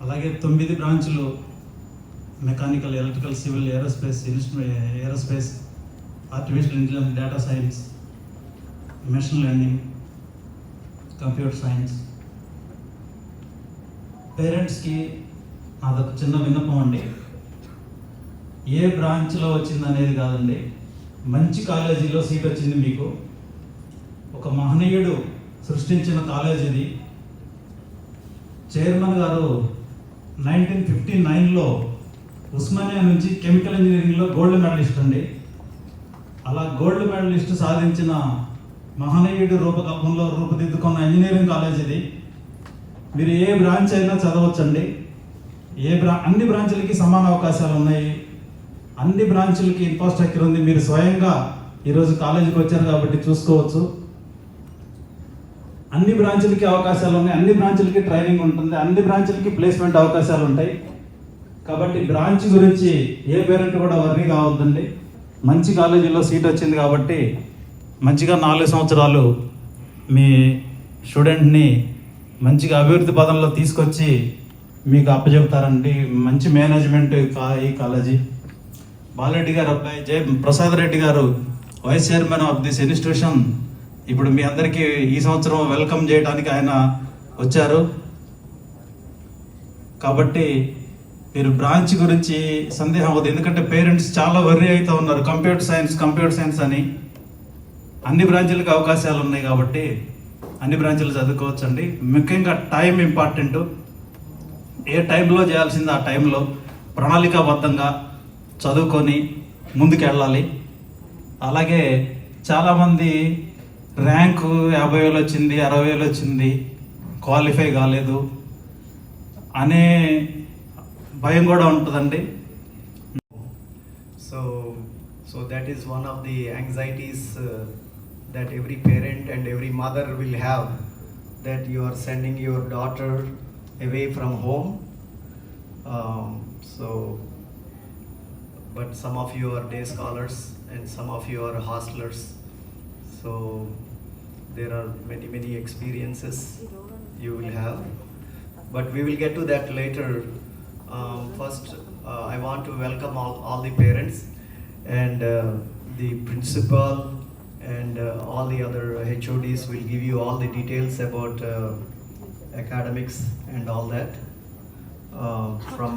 అలాగే 9 బ్రాంచ్లు mechanical, electrical, civil, aerospace, artificial intelligence, data science, machine learning, computer science. పేరెంట్స్కి అదొక చిన్న విన్నపం అండి. ఏ బ్రాంచ్లో వచ్చింది అనేది కాదండి, మంచి కాలేజీలో సీట్ వచ్చింది మీకు. ఒక మహనీయుడు సృష్టించిన కాలేజ్ ఇది. చైర్మన్ గారు 1959లో ఉస్మానియా నుంచి కెమికల్ ఇంజనీరింగ్లో గోల్డ్ మెడలిస్ట్ అండి. అలా గోల్డ్ మెడలిస్ట్ సాధించిన మహనీయుడు రూపకల్పంలో రూపుదిద్దుకున్న ఇంజనీరింగ్ కాలేజ్ ఇది. మీరు ఏ బ్రాంచ్ అయినా చదవచ్చండి. అన్ని బ్రాంచ్లకి సమాన అవకాశాలు ఉన్నాయి. అన్ని బ్రాంచ్లకి ఇన్ఫ్రాస్ట్రక్చర్ ఉంది. మీరు స్వయంగా ఈరోజు కాలేజీకి వచ్చారు కాబట్టి చూసుకోవచ్చు. అన్ని బ్రాంచ్లకి అవకాశాలు ఉన్నాయి, అన్ని బ్రాంచ్లకి ట్రైనింగ్ ఉంటుంది, అన్ని బ్రాంచ్లకి ప్లేస్మెంట్ అవకాశాలు ఉంటాయి. కాబట్టి బ్రాంచ్ గురించి ఏ పేరెంట్ కూడా వర్రీ కావద్దండి. మంచి కాలేజీలో సీట్ వచ్చింది కాబట్టి మంచిగా 4 సంవత్సరాలు మీ స్టూడెంట్ని మంచిగా అభివృద్ధి పదంలో తీసుకొచ్చి మీకు అప్పచెప్తారండి. మంచి మేనేజ్మెంట్ ఈ కాలేజీ. బాలరెడ్డి గారు అబ్బాయి ప్రసాద్ రెడ్డి గారు vice chairman of this institution. ఇప్పుడు మీ అందరికీ ఈ సంవత్సరం వెల్కమ్ చేయడానికి ఆయన వచ్చారు. కాబట్టి మీరు బ్రాంచ్ గురించి సందేహం అవ్వదు. ఎందుకంటే పేరెంట్స్ చాలా వర్రీ అవుతూ ఉన్నారు, కంప్యూటర్ సైన్స్ అని. అన్ని బ్రాంచ్లకు అవకాశాలు ఉన్నాయి కాబట్టి అన్ని బ్రాంచ్లు చదువుకోవచ్చండి. ముఖ్యంగా టైం ఇంపార్టెంట్. ఏ టైంలో చేయాల్సింది ఆ టైంలో ప్రణాళికాబద్ధంగా చదువుకొని ముందుకు వెళ్ళాలి. అలాగే చాలామంది ర్యాంకు 50,000 వచ్చింది, 60,000 వచ్చింది, క్వాలిఫై కాలేదు అనే భయం కూడా ఉంటుందండి. So that is one of the anxieties that every parent and every mother will have, that you are sending your daughter away from home. But some of you are day scholars and some of you are hostelers. So there are many experiences you will have. But we will get to that later. First, I want to welcome all the parents and the principal and all the other HODs will give you all the details about academics and all that. From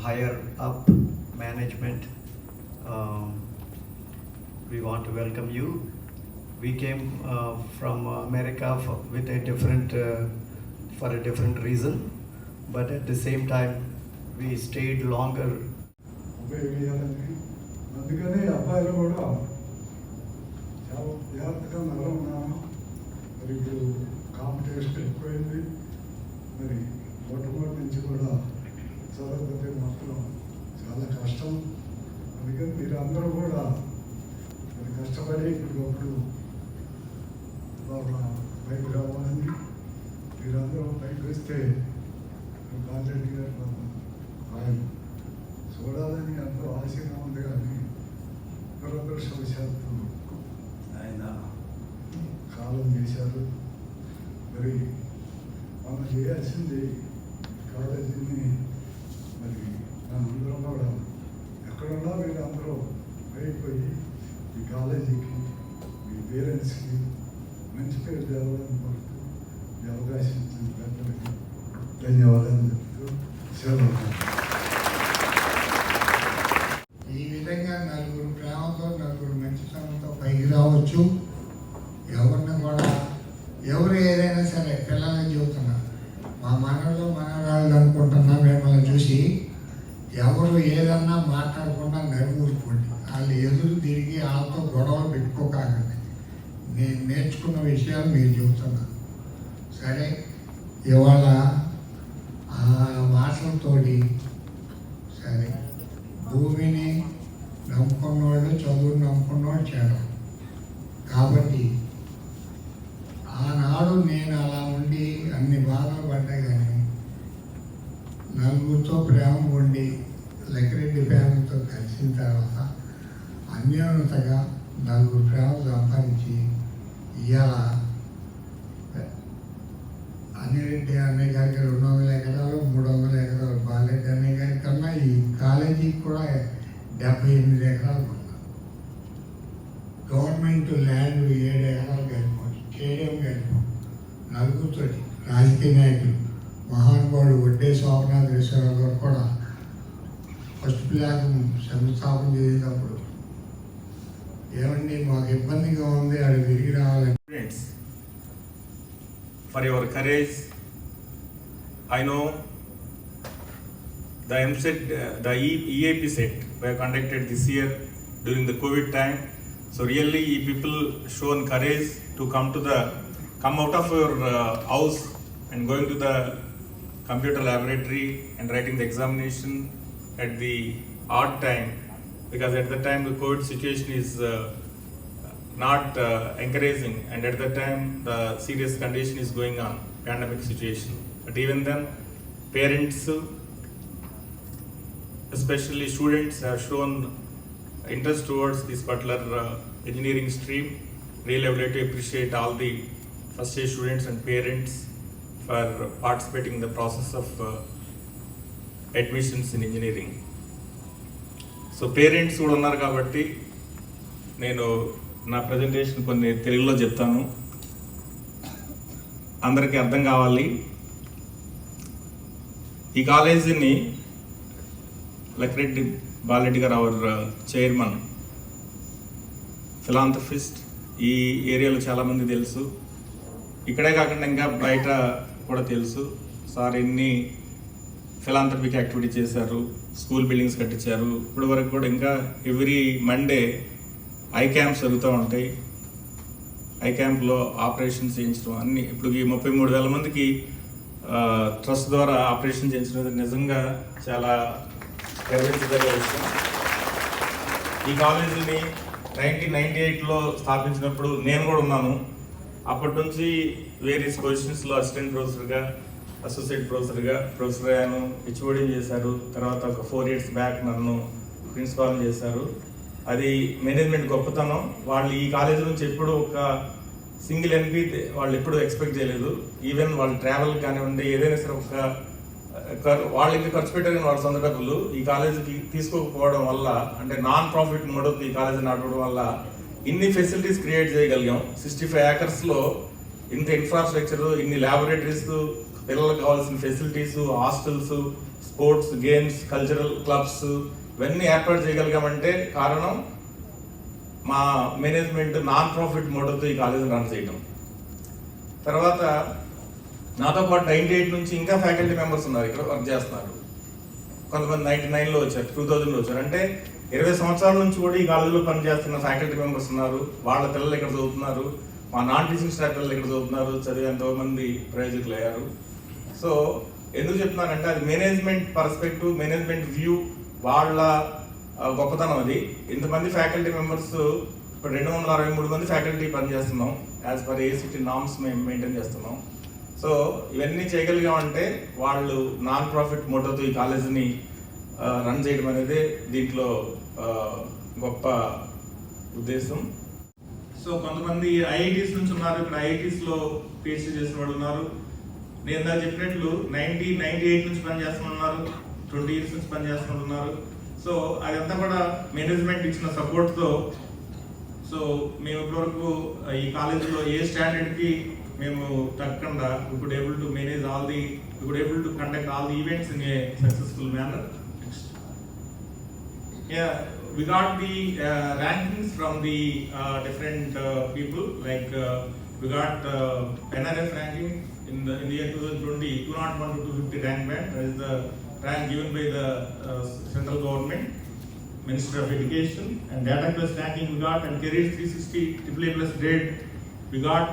higher up management, we want to welcome you. We came from America with a different for a different reason, but at the same time we stayed longer. అందుకని అబ్బాయిలు కూడా చాలా జాగ్రత్తగా నల్ల ఉన్నాను. మరి ఇప్పుడు competition ఎక్కువైంది. మరి మొట్టమొదటి నుంచి కూడా చదవకపోతే మాత్రం చాలా కష్టం. అందుకని మీరు అందరూ కూడా మరి కష్టపడి ఇప్పటికప్పుడు బాగా పైకి రావాలని, మీరందరూ పైకి వస్తే బాలరెడ్డి గారు ఆయన చూడాలని ఎంతో ఆశగా ఉంది. కానీ దురదృష్టవశాత్తు ఆయన కాలం చేశారు. మరి మనం చేయాల్సింది కాలేజీని మరి మనందరం కూడా ఎక్కడున్నా మీరు అందరూ అయిపోయి ఈ కాలేజీకి మీ పేరెంట్స్కి మంచి పేరు తేవాలని కోరుతూ ఈ అవకాశం ఇచ్చిన పెద్దలకి ధన్యవాదాలు చెప్తూ సెలవు. ఈ విధంగా నలుగురు ప్రేమతో, నలుగురు మంచితనంతో పైకి రావచ్చు. ఎవరిని కూడా ఎవరు ఏదైనా సరే పిల్లల్ని చెబుతున్నారు, మా మనలో మనరాళ్ళు అనుకుంటున్నా మిమ్మల్ని చూసి ఎవరు ఏదన్నా మాట్లాడకుండా నలుగురుకోండి. వాళ్ళు ఎదురు తిరిగి వాళ్ళతో గొడవలు పెట్టుకోకండి. నేను నేర్చుకున్న విషయాలు మీరు చెబుతున్నా. సరే, ఇవాళ ఆ మాటలతోటి సరే భూమిని నమ్ముకున్నవాళ్ళు, చదువుని నమ్ముకున్నవాళ్ళు చేరాలి. కాబట్టి ఆనాడు నేను అలా ఉండి అన్ని బాధలు పడ్డా కానీ నలుగురితో ప్రేమ ఉండి లెక్కరెడ్డి ఫ్యామిలీతో కలిసిన తర్వాత అన్యోన్యతగా నలుగురు ప్రేమ సంపాదించి ఇవాళ అనిరెడ్డి అన్నయ్య గారికి చదువుతోటి రాజకీయ నాయకులు మహానుభావుడు వడ్డే శోభనాథేశ్వరరావు గారు కూడా ఫస్ట్ బ్లాక్ శంకుస్థాపన చేసేటప్పుడు ఏమండి మాకు ఇబ్బందిగా ఉంది అది తిరిగి రావాలని. Friends, for your courage. I know the MSET, the EAP set were conducted this year during the COVID time. So really, people shown courage to come out of your house and going to the computer laboratory and writing the examination at the odd time, because at the time the COVID situation is not encouraging, and at that time the serious condition is going on, pandemic situation. But even then, parents, especially students, have shown interest towards this particular engineering stream. Really, I would like to appreciate all the first year students and parents for participating in the process of admissions in engineering. So parents కూడా ఉన్నారు కాబట్టి నేను నా presentation కొన్ని తెలుగులో చెప్తాను, అందరికీ అర్థం కావాలి. ఈ కాలేజీని లక్రెడ్డి బాలరెడ్డి గారు అవర్ చైర్మన్, ఫిలాంథ్రఫిస్ట్. ఈ ఏరియాలో చాలామంది తెలుసు, ఇక్కడే కాకుండా ఇంకా బయట కూడా తెలుసు. సార్ ఎన్ని ఫిలాంథ్రఫిక్ యాక్టివిటీ చేశారు, స్కూల్ బిల్డింగ్స్ కట్టించారు. ఇప్పటి వరకు కూడా ఇంకా ఎవ్రీ మండే ఐ క్యాంప్స్ జరుగుతూ ఉంటాయి. ఐ క్యాంప్లో ఆపరేషన్స్ చేయించడం అన్ని ఇప్పుడు ఈ 33,000 మందికి ట్రస్ట్ ద్వారా ఆపరేషన్ చేయించడం నిజంగా చాలా గర్వించదగ్గ విషయం. ఈ కాలేజీని 1998లో స్థాపించినప్పుడు నేను కూడా ఉన్నాను. అప్పటి నుంచి వేరియస్ పొజిషన్స్లో అసిస్టెంట్ ప్రొఫెసర్గా, అసోసియేట్ ప్రొఫెసర్గా ప్రొఫెసర్ అయ్యాను. హెచ్ఓడి చేశారు. తర్వాత ఒక 4 years బ్యాక్ నన్ను ప్రిన్సిపాల్ చేశారు. అది మేనేజ్మెంట్ గొప్పతనం. వాళ్ళు ఈ కాలేజీ నుంచి ఎప్పుడు ఒక సింగిల్ ఎన్పీ వాళ్ళు ఎప్పుడు ఎక్స్పెక్ట్ చేయలేదు. ఈవెన్ వాళ్ళు ట్రావెల్ కానివ్వండి, ఏదైనా సరే వాళ్ళు ఇంకా ఖర్చు పెట్టారని వాళ్ళ సొంత డబ్బులు ఈ కాలేజీకి తీసుకోకపోవడం వల్ల, అంటే నాన్ ప్రాఫిట్ మోడల్ ఈ కాలేజీ నడవడం వల్ల ఇన్ని ఫెసిలిటీస్ క్రియేట్ చేయగలిగాం. 65 acres ఇంత ఇన్ఫ్రాస్ట్రక్చర్, ఇన్ని ల్యాబొరేటరీస్, పిల్లలకు కావాల్సిన facilities, hostels, sports, games, cultural clubs ఇవన్నీ ఏర్పాటు చేయగలిగామంటే కారణం మా మేనేజ్మెంట్ నాన్ ప్రాఫిట్ మోడల్తో ఈ కాలేజీని రన్ చేయడం. తర్వాత నాతో పాటు 98 నుంచి ఇంకా ఫ్యాకల్టీ మెంబర్స్ ఉన్నారు, ఇక్కడ వర్క్ చేస్తున్నారు. కొంతమంది 99లో వచ్చారు, 2000లో వచ్చారు. అంటే 20 సంవత్సరాల నుంచి కూడా ఈ కాలేజీలో పనిచేస్తున్న ఫ్యాకల్టీ మెంబర్స్ ఉన్నారు. వాళ్ళ పిల్లలు ఇక్కడ చదువుతున్నారు, మా నాన్ టీచింగ్ స్టాఫ్ పిల్లలు ఇక్కడ చదువుతున్నారు, చదివి ఎంతోమంది ప్రయోజకులు అయ్యారు. సో ఎందుకు చెప్తున్నానంటే అది మేనేజ్మెంట్ పర్స్పెక్టివ్, మేనేజ్మెంట్ వ్యూ, వాళ్ళ గొప్పతనం అది. ఇంతమంది ఫ్యాకల్టీ మెంబర్స్, ఇప్పుడు 263 మంది ఫ్యాకల్టీ పనిచేస్తున్నాం. యాజ్ పర్ ఏసిటీ నామ్స్ మేము మెయింటైన్ చేస్తున్నాం. సో ఇవన్నీ చేయగలిగామంటే వాళ్ళు నాన్ ప్రాఫిట్ మోటోతో ఈ కాలేజీని రన్ చేయడం అనేది దీంట్లో గొప్ప ఉద్దేశం. సో కొంతమంది ఐఐటీస్ నుంచి ఉన్నారు, ఇక్కడ ఐఐటీస్లో పిహెచ్డీ చేసిన వాళ్ళు ఉన్నారు. నేను ఇందాక చెప్పినట్లు 98 నుంచి పనిచేస్తున్నారు, 20 years నుంచి పనిచేస్తున్నారు. సో అదంతా కూడా మేనేజ్మెంట్ ఇచ్చిన సపోర్ట్తో సో మేము ఇప్పటివరకు ఈ కాలేజీలో ఏ స్టాండర్డ్కి మేము తగ్గకుండా we could able to manage all the, we could able to conduct all the events in a successful manner. Yeah, we got the rankings from the different people, like we got NRF ranking in the year 2020, 201 to 250 rank band. That is the rank given by the central government, Ministry of Education. And Data Plus ranking we got, and Career 360 AAA plus grade we got.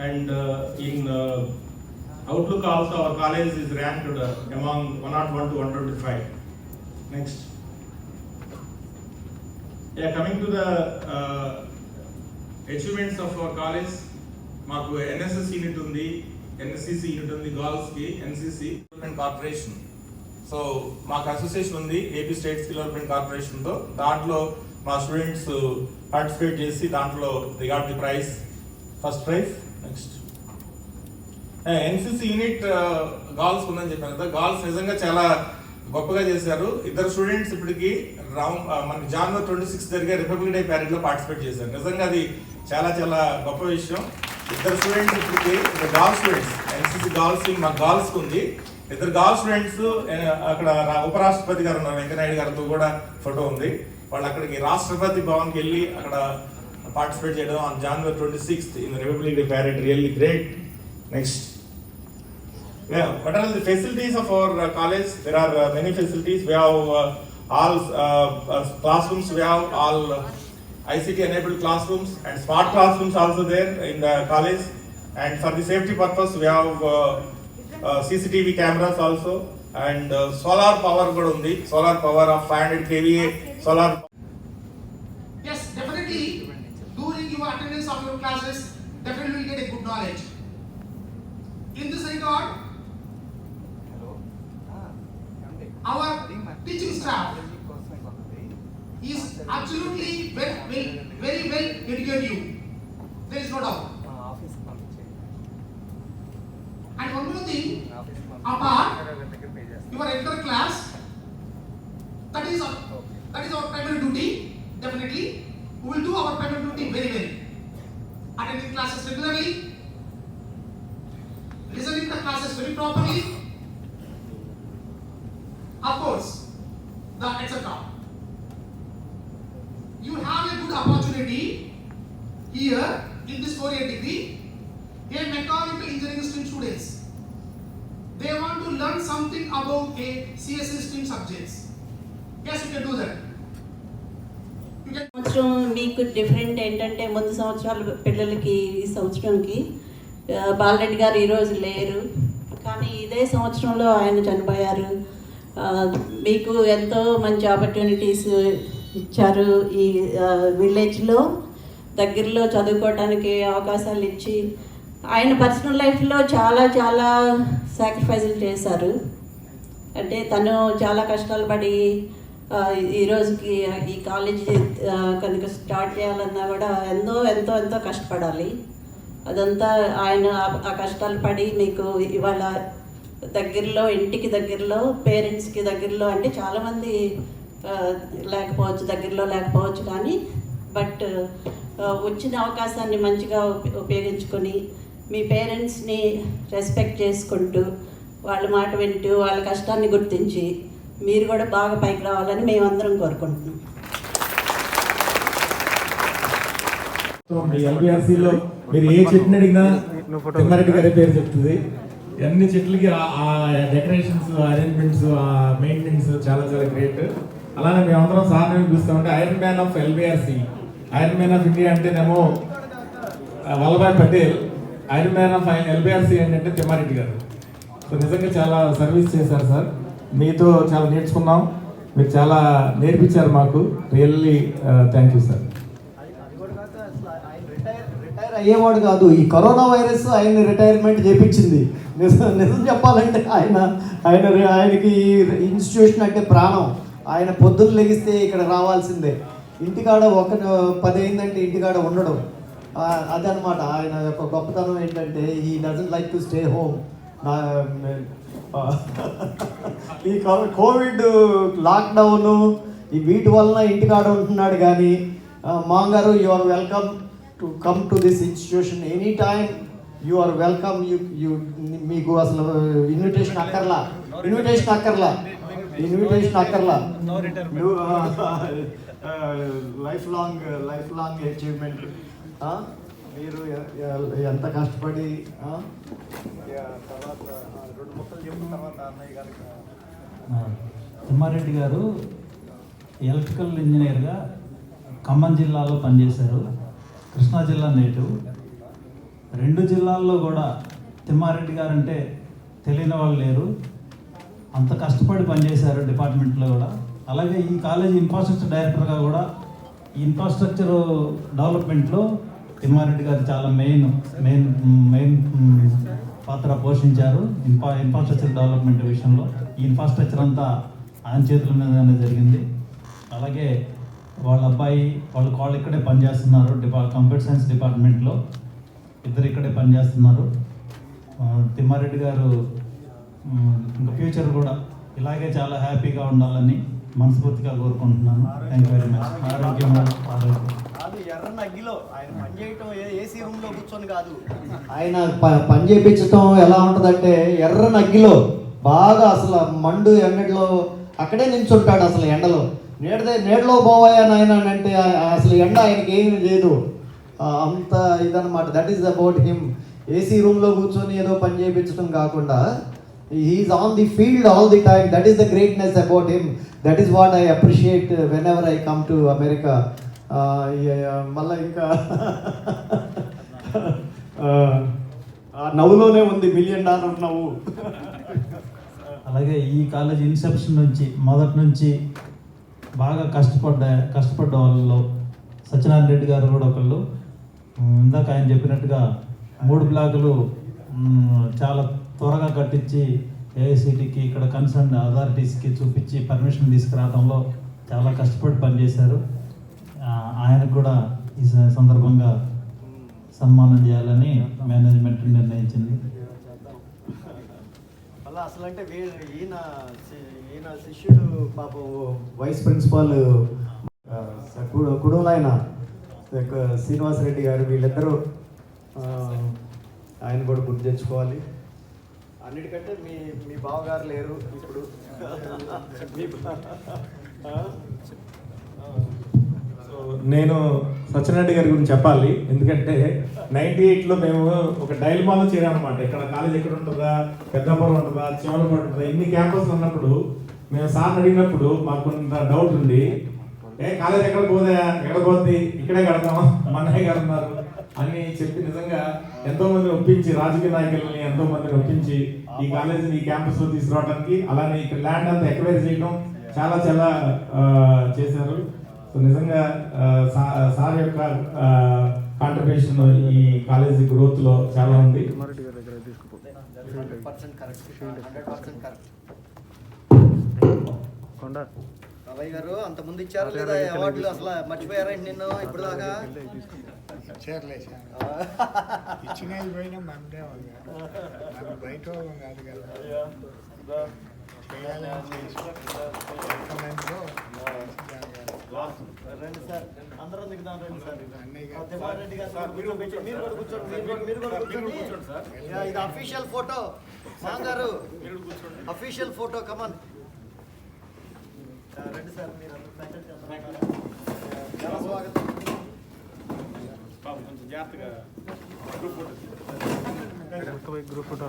And in Outlook also our college is ranked among 101 to 125. Next. Yeah, coming to the achievements of our college, మాకు NSS unit ఉంది, NSCC unit ఉంది, girls కి NCC development corporation. So మాకు association ఉంది AP state skill development corporation తో. దాంట్లో మా students participate చేసి దాంట్లో they got the prize, first prize. Next NCC unit girls ఉందని చెప్పాను కదా, గర్ల్స్ నిజంగా చాలా గొప్పగా చేశారు. 2 స్టూడెంట్స్ ఇప్పటికి మనకి January 26 జరిగే రిపబ్లిక్ డే ప్యారెడ్ లో పార్టిసిపేట్ చేశారు. నిజంగా అది చాలా చాలా గొప్ప విషయం. ఇద్దరు స్టూడెంట్స్ ఇప్పటికి girl students NCC girls team మా గర్ల్స్ ఉంది. ఇద్దరు గర్ల్ స్టూడెంట్స్ అక్కడ ఉపరాష్ట్రపతి గారు ఉన్నారు, వెంకయ్యనాయుడు గారితో కూడా ఫోటో ఉంది. వాళ్ళు అక్కడికి రాష్ట్రపతి భవన్కి వెళ్ళి అక్కడ పార్టిసిపేట్ చేయడం on January 26th in republic day parade. Really great. Next, what are the facilities of our college? There are many facilities. We have all classrooms. We have all ICT enabled classrooms and smart classrooms also there in the college. And for the safety purpose, we have CCTV cameras also, and solar power kuda undi. Solar power of 500 kVA solar. Yes, definitely. During your attendance of your classes, definitely you will get a good knowledge. In this regard, our teaching staff is absolutely very well educated you. There is no doubt. And one more thing, apart your regular class, that is our primary duty. Definitely, we will do our primary duty very well. Attending classes regularly, listening the classes very properly. Of course, the etc. You have a good opportunity here in this 4-year degree. A mechanical engineering stream students, they want to learn something about a CSE stream subjects. Yes, you can do that. You can. సంవత్సరం మీకు different ఏంటంటే ముందు సంవత్సరాల పిల్లలకి ఈ సంవత్సరంకి బాలరెడ్డి గారు ఈరోజు లేరు, కానీ ఇదే సంవత్సరంలో ఆయన చనిపోయారు. మీకు ఎంతో మంచి ఆపర్చునిటీస్ ఇచ్చారు. ఈ విలేజ్లో దగ్గరలో చదువుకోవడానికి అవకాశాలు ఇచ్చి ఆయన పర్సనల్ లైఫ్లో చాలా చాలా సాక్రిఫైజులు చేశారు. అంటే తను చాలా కష్టాలు పడి ఈ రోజుకి ఈ కాలేజీ కనుక స్టార్ట్ చేయాలన్నా కూడా ఎంతో ఎంతో ఎంతో కష్టపడాలి. అదంతా ఆయన ఆ కష్టాలు పడి మీకు ఇవాళ దగ్గరలో, ఇంటికి దగ్గరలో, పేరెంట్స్కి దగ్గరలో, అంటే చాలామంది లేకపోవచ్చు, దగ్గరలో లేకపోవచ్చు, కానీ బట్ వచ్చిన అవకాశాన్ని మంచిగా ఉపయోగించుకొని మీ పేరెంట్స్ని రెస్పెక్ట్ చేసుకుంటూ వాళ్ళ మాట వింటూ వాళ్ళ కష్టాన్ని గుర్తించి మీరు కూడా బాగా పైకి రావాలని మేమందరం కోరుకుంటున్నాం. మీ ఎల్బిఆర్సీలో మీరు ఏ చెట్టుని అడిగినా తిమ్మారెడ్డి గారి పేరు చెప్తుంది. అన్ని చెట్లకి ఆ డెకరేషన్స్, అరేంజ్మెంట్స్, ఆ మెయింటెనెన్స్ చాలా చాలా గ్రేట్. అలానే మేమందరం సాధారణ చూస్తామంటే iron man of LBRC, iron man of India అంటేనేమో Vallabhbhai Patel, iron man of LBRC ఏంటంటే తిమ్మారెడ్డి గారు. సో నిజంగా చాలా సర్వీస్ చేశారు సార్. మీతో చాలా నేర్చుకున్నాం, మీరు చాలా నేర్పించారు మాకు. Really thank you sir. Retire అయ్యేవాడు కాదు, ఈ కరోనా వైరస్ ఆయన రిటైర్మెంట్ చేపించింది. నిజం చెప్పాలంటే ఆయనకి ఇన్స్టిట్యూషన్ అంటే ప్రాణం. ఆయన పొద్దున్న లెగిస్తే ఇక్కడ రావాల్సిందే, ఇంటికాడ 10 అయిందంటే ఇంటికాడ ఉండడం. అదనమాట ఆయన యొక్క గొప్పతనం. ఏంటంటే he doesn't like to stay home. ఈ కోవిడ్ లాక్డౌను ఈ వీటి వలన ఇంటికాడ ఉంటున్నాడు. కానీ మాంగారు, you are welcome to come to this institution any time. You are welcome. మీకు అసలు ఇన్విటేషన్ అక్కర్లా. Life long achievement. మీరు ఎంత కష్టపడి తర్వాత 2 ముక్కలు చెప్పిన తర్వాత అన్నయ్య గారికి. తిమ్మారెడ్డి గారు ఎలక్ట్రికల్ ఇంజనీర్గా ఖమ్మం జిల్లాలో పనిచేశారు. కృష్ణా జిల్లా నేటివ్. 2 జిల్లాల్లో కూడా తిమ్మారెడ్డి గారు అంటే తెలియని వాళ్ళు లేరు. అంత కష్టపడి పనిచేశారు డిపార్ట్మెంట్లో కూడా. అలాగే ఈ కాలేజీ ఇన్ఫ్రాస్ట్రక్చర్ డైరెక్టర్గా కూడా ఈ ఇన్ఫ్రాస్ట్రక్చర్ డెవలప్మెంట్లో తిమ్మారెడ్డి గారు చాలా మెయిన్ పాత్ర పోషించారు. ఇన్ఫ్రాస్ట్రక్చర్ డెవలప్మెంట్ విషయంలో ఈ ఇన్ఫ్రాస్ట్రక్చర్ అంతా ఆయన చేతుల మీదనే జరిగింది. అలాగే వాళ్ళ అబ్బాయి వాళ్ళు ఇక్కడే పనిచేస్తున్నారు. కంప్యూటర్ సైన్స్ డిపార్ట్మెంట్లో ఇద్దరు ఇక్కడే పనిచేస్తున్నారు. తిమ్మారెడ్డి గారు ఇంకా ఫ్యూచర్ కూడా ఇలాగే చాలా హ్యాపీగా ఉండాలని మనస్ఫూర్తిగా కోరుకుంటున్నాను. Thank you very much. ఆరోగ్యం ఎర్రని అగ్గిలో ఆయన పని చేయటం ఏసీ రూమ్లో కూర్చొని కాదు, ఆయన పని చేయించటం ఎలా ఉంటుందంటే ఎర్రని అగ్గిలో బాగా అసలు మండు ఎండలో అక్కడే నించుంటాడు. అసలు ఎండలో నీడలో పోవాయా నాయన అంటే అసలు ఎండ ఆయనకి ఏమీ లేదు. అంత ఇదన్నమాట. That is about him. AC రూమ్లో కూర్చొని ఏదో పని చేయించడం కాకుండా he is on the field all the time. That is the greatness about him. That is what I appreciate whenever I come to America. మళ్ళీ ఇంకా నవ్వులోనే ఉంది $1 మిలియన్ నవ్వు. అలాగే ఈ కాలేజ్ ఇన్సెప్షన్ నుంచి మొదటి నుంచి బాగా కష్టపడ్డ వాళ్ళలో సత్యనారాయణ రెడ్డి గారు కూడా ఒకళ్ళు. ఇందాక ఆయన చెప్పినట్టుగా 3 బ్లాకులు చాలా త్వరగా కట్టించి ఏఐసిటికి ఇక్కడ కన్సర్న్ అథారిటీస్కి చూపించి పర్మిషన్ తీసుకురావడంలో చాలా కష్టపడి పనిచేశారు. ఆయనకు కూడా ఈ సందర్భంగా సన్మానం చేయాలని మేనేజ్మెంట్ నిర్ణయించింది. అలా అసలు అంటే ఈయన శిష్యుడు పాపం వైస్ ప్రిన్సిపాల్ కుడులైన శ్రీనివాసరెడ్డి గారు, వీళ్ళిద్దరూ ఆయన కూడా గుర్తు తెచ్చుకోవాలి. అన్నిటికంటే మీ బావగారు లేరు ఇప్పుడు. సో నేను సత్యనారాయణ గారి గురించి చెప్పాలి. ఎందుకంటే 98లో మేము ఒక డైల్మాలో చేరామన్నమాట. ఇక్కడ కాలేజ్ ఎక్కడ ఉంటుందా, పెద్దపురం ఉంటుందా, చివరపాటు ఉంటుందా, ఇన్ని క్యాంపస్లు ఉన్నప్పుడు మేము సార్ని అడిగినప్పుడు మాకు కొంత డౌట్ ఉంది. కాలేజ్ ఎక్కడ పోద్ది, ఇక్కడే కడతాం, మన్నయ్య గారు ఉన్నారు అని చెప్పి నిజంగా ఎంతో మందిని ఒప్పించి, రాజకీయ నాయకులని ఎంతో మందిని ఒప్పించి ఈ కాలేజీని ఈ క్యాంపస్లో తీసుకురావడానికి, అలానే ఇక్కడ ల్యాండ్ అంతా ఎక్వైర్ చేయడం చాలా చేశారు. సో నిజంగా సార్ యొక్క కాంట్రిబ్యూషన్ ఈ కాలేజీ గ్రోత్లో చాలా ఉంది. 100% కరెక్ట్. బాబాయ్ గారు అంత ముందు ఇచ్చారు లేదా అవార్డులు? అసలు మర్చిపోయారండి నిన్ను ఇప్పుడు దాకా? ఇచ్చినది పోయినా మనదే మన బయట కాదు కదా. రండి సార్, అందరం దిగుదాం. రండి సార్. తిమ్మారెడ్డి గారు మీరు కూడా కూర్చోండి. ఇది అఫీషియల్ ఫోటో. సాంగ్ గారు అఫీషియల్ ఫోటో, కమాన్. రండి సార్, మీరు చాలా స్వాగతం. కొంచెం జాగ్రత్తగా గ్రూప్ ఫోటో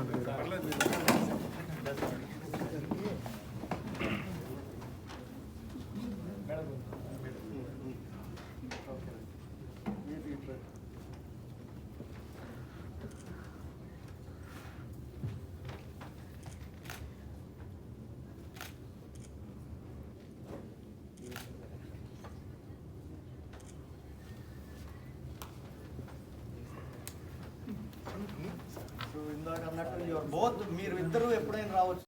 ఇందాక అన్నట్టు మీరు ఇద్దరు ఎప్పుడైనా రావచ్చు.